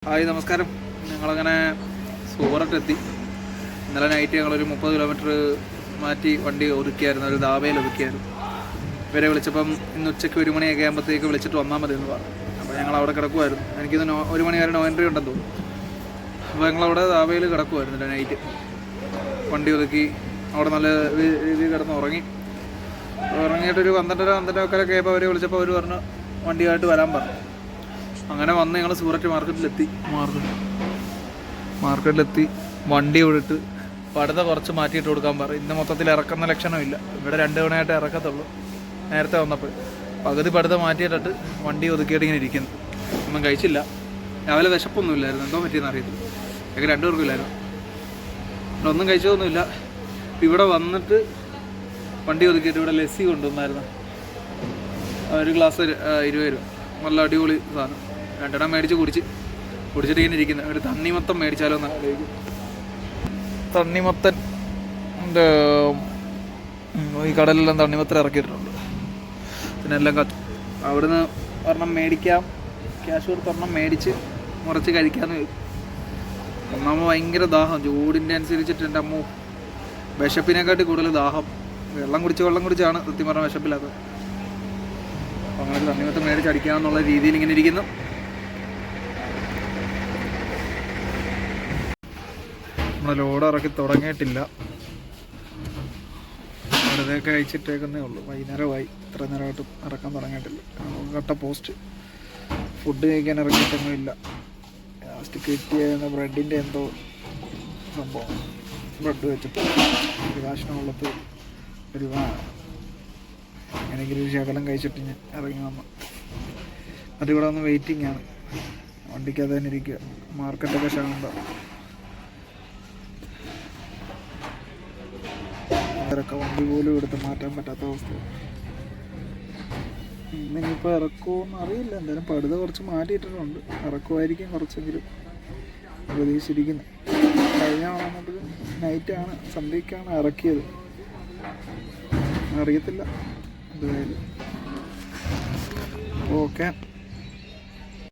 Hi നമസ്കാരം. ഞങ്ങളങ്ങനെ സൂറത്തെത്തി. ഇന്നലെ നൈറ്റ് ഞങ്ങളൊരു 30 കിലോമീറ്റർ മാറ്റി വണ്ടി ഒതുക്കിയായിരുന്നു, ഒരു ധാബയിൽ ഒതുക്കിയായിരുന്നു. ഇവരെ വിളിച്ചപ്പം ഇന്ന് ഉച്ചയ്ക്ക് 1 മണിയൊക്കെ ആകുമ്പോഴത്തേക്ക് വിളിച്ചിട്ട് വന്നാൽ മതി എന്ന് പറഞ്ഞു. അപ്പോൾ ഞങ്ങൾ അവിടെ കിടക്കുമായിരുന്നു. എനിക്കിത് 1 മണി വരെ നോ എൻട്രി ഉണ്ടെന്ന് തോന്നുന്നു. അപ്പോൾ ഞങ്ങളവിടെ ധാബയിൽ കിടക്കുമായിരുന്നില്ല നൈറ്റ്. വണ്ടി ഒതുക്കി അവിടെ നല്ല രീതിയിൽ കിടന്ന് ഉറങ്ങിയിട്ടൊരു 12:30 ആയപ്പോൾ അവരെ വിളിച്ചപ്പോൾ അവർ പറഞ്ഞു വണ്ടിയായിട്ട് വരാൻ പറഞ്ഞു. അങ്ങനെ വന്ന് ഞങ്ങൾ സൂററ്റ് മാർക്കറ്റിലെത്തി വണ്ടി വിട്ടിട്ട് പടുത കുറച്ച് മാറ്റിയിട്ട് കൊടുക്കാൻ പറയും. ഇന്ന് മൊത്തത്തിൽ ഇറക്കുന്ന ലക്ഷണമില്ല. ഇവിടെ 2 തവണയായിട്ട് ഇറക്കത്തുള്ളൂ. നേരത്തെ വന്നപ്പോൾ പകുതി പടുത മാറ്റിയിട്ടിട്ട് വണ്ടി ഒതുക്കിയിട്ട് ഇങ്ങനെ ഇരിക്കുന്നു. ഒന്നും കഴിച്ചില്ല. രാവിലെ വിശപ്പൊന്നുമില്ലായിരുന്നു, എന്തോ പറ്റിയെന്ന് അറിയത്തില്ല. ഞങ്ങൾക്ക് 2 പേർക്കും ഇല്ലായിരുന്നു. ഒന്നും കഴിച്ചതൊന്നുമില്ല. ഇവിടെ വന്നിട്ട് വണ്ടി ഒതുക്കിയിട്ട് ഇവിടെ ലസ്സി കൊണ്ടുവന്നായിരുന്നു. ഒരു ഗ്ലാസ് 20 രൂപ. നല്ല അടിപൊളി സാധനം. 2 എണ്ണം മേടിച്ച് കുടിച്ചിട്ട് ഇങ്ങനെ ഇരിക്കുന്നത്. ഒരു തണ്ണിമത്തം മേടിച്ചാലോ എന്ന് ആലോചിക്കും. തണ്ണിമത്തൻ ഈ കടലിലെല്ലാം തണ്ണിമത്തൻ ഇറക്കിയിട്ടുണ്ട്. പിന്നെ എല്ലാം അവിടുന്ന് ഒരെണ്ണം മേടിക്കാം, ക്യാഷ് കൊടുത്ത് ഒരെണ്ണം മേടിച്ച് മുറച്ച് കഴിക്കാമെന്ന് ചോദിക്കും. ഒന്നാമത് ഭയങ്കര ദാഹം, ചൂടിൻ്റെ അനുസരിച്ചിട്ട് എൻ്റെ അമ്മ വിശപ്പിനെക്കാട്ടി കൂടുതൽ ദാഹം. വെള്ളം കുടിച്ചാണ് സത്യം പറഞ്ഞാൽ വിശപ്പില്ലാത്തത്. അപ്പോൾ അങ്ങനെ തണ്ണിമത്തം മേടിച്ചടിക്കാമെന്നുള്ള രീതിയിൽ ഇങ്ങനെ ഇരിക്കുന്നു. നമ്മൾ ലോഡ് ഇറക്കി തുടങ്ങിയിട്ടില്ല, വെറുതെ കഴിച്ചിട്ടേക്കുന്നേ ഉള്ളൂ. വൈകുന്നേരമായി, ഇത്ര നേരമായിട്ടും ഇറക്കാൻ തുടങ്ങിയിട്ടില്ല. കട്ട പോസ്റ്റ് ഫുഡ് കഴിക്കാൻ ഇറങ്ങിയിട്ടൊന്നും ഇല്ല. ലാസ്റ്റ് കിട്ടിയ ബ്രെഡിൻ്റെ എന്തോ സംഭവം, ബ്രെഡ് വെച്ചിട്ട് ഒരു കാഷ്ണമുള്ളത് ഒരു അങ്ങനെയെങ്കിലും ഒരു ശകലം കഴിച്ചിട്ട് ഞാൻ ഇറങ്ങി വന്നു. എന്നിട്ട് ഇവിടെ വന്ന് വെയിറ്റിംഗ് ആണ്. വണ്ടിക്കകത്ത് തന്നെ ഇരിക്കുക. മാർക്കറ്റൊക്കെ ശാന്തം. വണ്ടി പോലും എടുത്ത് മാറ്റാൻ പറ്റാത്ത അവസ്ഥ. ഇന്നിപ്പോൾ ഇറക്കുമോന്ന് അറിയില്ല. എന്തായാലും പടുത കുറച്ച് മാറ്റിയിട്ടിട്ടുണ്ട്. ഇറക്കുമായിരിക്കും കുറച്ചെങ്കിലും പ്രതീക്ഷിച്ചിരിക്കുന്നത്. കഴിഞ്ഞ വന്നിട്ട് നൈറ്റാണ്, സന്ധ്യയ്ക്കാണ് ഇറക്കിയത്. അറിയത്തില്ല എന്തായാലും. ഓക്കെ.